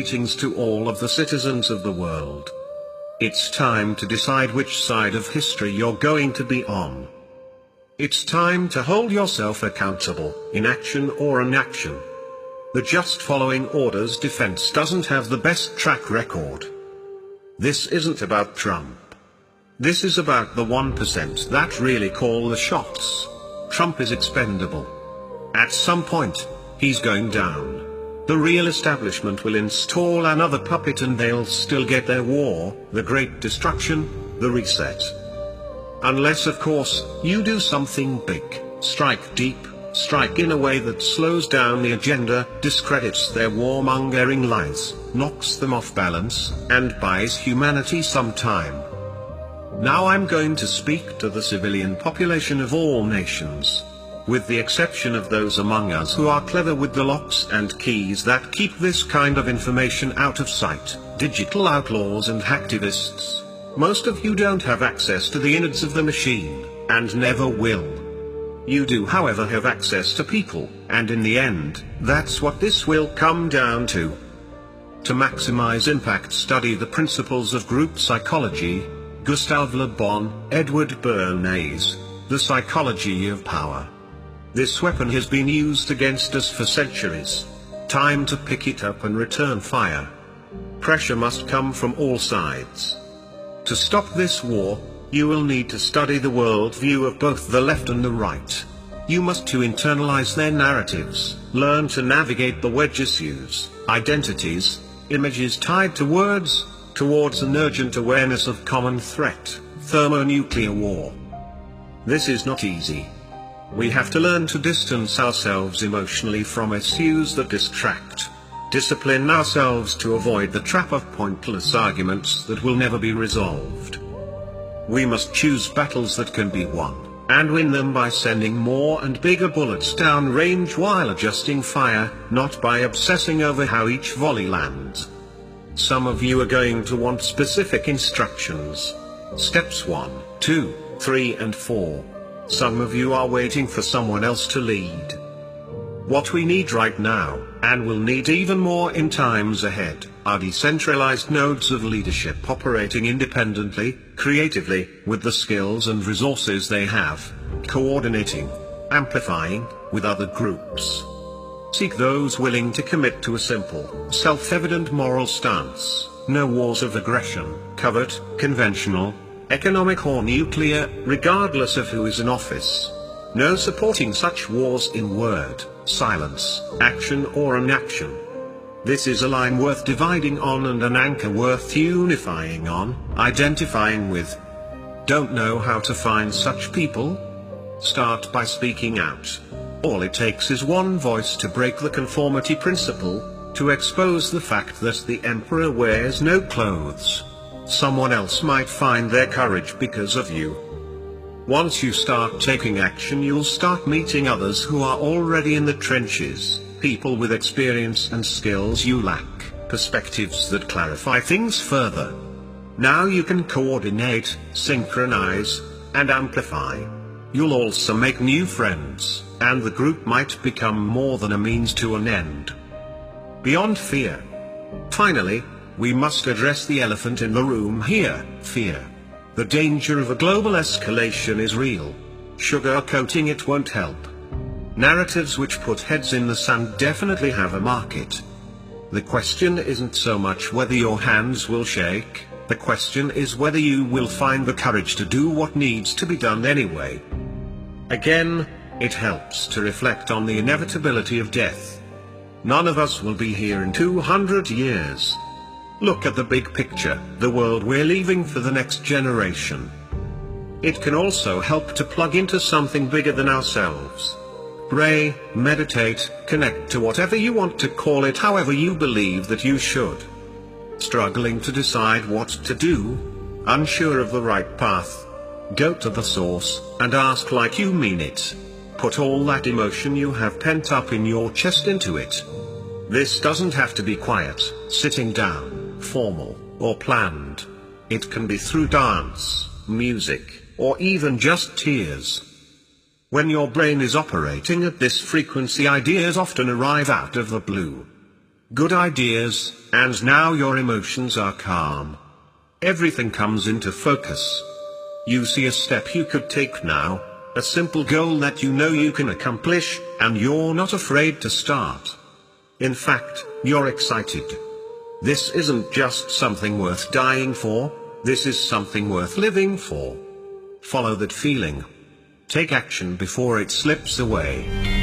greetings to all of the citizens of the world. It's time to decide which side of history you're going to be on. It's time to hold yourself accountable, in action or inaction. The just following orders defense doesn't have the best track record. This isn't about Trump. This is about the 1% that really call the shots. Trump is expendable. At some point, he's going down. The real establishment will install another puppet and they'll still get their war, the Great Destruction, the reset. Unless of course, you do something big, strike deep, strike in a way that slows down the agenda, discredits their warmongering lies, knocks them off balance, and buys humanity some time. Now I'm going to speak to the civilian population of all nations. With the exception of those among us who are clever with the locks and keys that keep this kind of information out of sight, digital outlaws and hacktivists. Most of you don't have access to the innards of the machine, and never will. You do however have access to people, and in the end, that's what this will come down to. To maximize impact, study the principles of group psychology. Gustave Le Bon, Edward Bernays, The Psychology of Power. This weapon has been used against us for centuries. Time to pick it up and return fire. Pressure must come from all sides. To stop this war, you will need to study the world view of both the left and the right. You must to internalize their narratives, learn to navigate the wedge issues, identities, images tied to words, towards an urgent awareness of common threat, thermonuclear war. This is not easy. We have to learn to distance ourselves emotionally from issues that distract. Discipline ourselves to avoid the trap of pointless arguments that will never be resolved. We must choose battles that can be won, and win them by sending more and bigger bullets down range while adjusting fire, not by obsessing over how each volley lands. Some of you are going to want specific instructions. Steps 1, 2, 3 and 4. Some of you are waiting for someone else to lead. What we need right now, and will need even more in times ahead, are decentralized nodes of leadership operating independently, creatively, with the skills and resources they have, coordinating, amplifying, with other groups. Seek those willing to commit to a simple, self-evident moral stance: no wars of aggression, covert, conventional, economic or nuclear, regardless of who is in office. No supporting such wars in word, silence, action or inaction. This is a line worth dividing on and an anchor worth unifying on, identifying with. Don't know how to find such people? Start by speaking out. All it takes is one voice to break the conformity principle, to expose the fact that the emperor wears no clothes. Someone else might find their courage because of you. Once you start taking action, you'll start meeting others who are already in the trenches, people with experience and skills you lack, perspectives that clarify things further. Now you can coordinate, synchronize, and amplify. You'll also make new friends, and the group might become more than a means to an end. Beyond fear. Finally, we must address the elephant in the room here, fear. The danger of a global escalation is real. Sugarcoating it won't help. Narratives which put heads in the sand definitely have a market. The question isn't so much whether your hands will shake, the question is whether you will find the courage to do what needs to be done anyway. Again, it helps to reflect on the inevitability of death. None of us will be here in 200 years. Look at the big picture, the world we're leaving for the next generation. It can also help to plug into something bigger than ourselves. Pray, meditate, connect to whatever you want to call it, however you believe that you should. Struggling to decide what to do? Unsure of the right path? Go to the source, and ask like you mean it. Put all that emotion you have pent up in your chest into it. This doesn't have to be quiet, sitting down, formal, or planned. It can be through dance, music, or even just tears. When your brain is operating at this frequency, ideas often arrive out of the blue. good ideas, and now your emotions are calm. Everything comes into focus. You see a step you could take now, a simple goal that you know you can accomplish, and you're not afraid to start. In fact, you're excited. This isn't just something worth dying for, this is something worth living for. Follow that feeling. Take action before it slips away.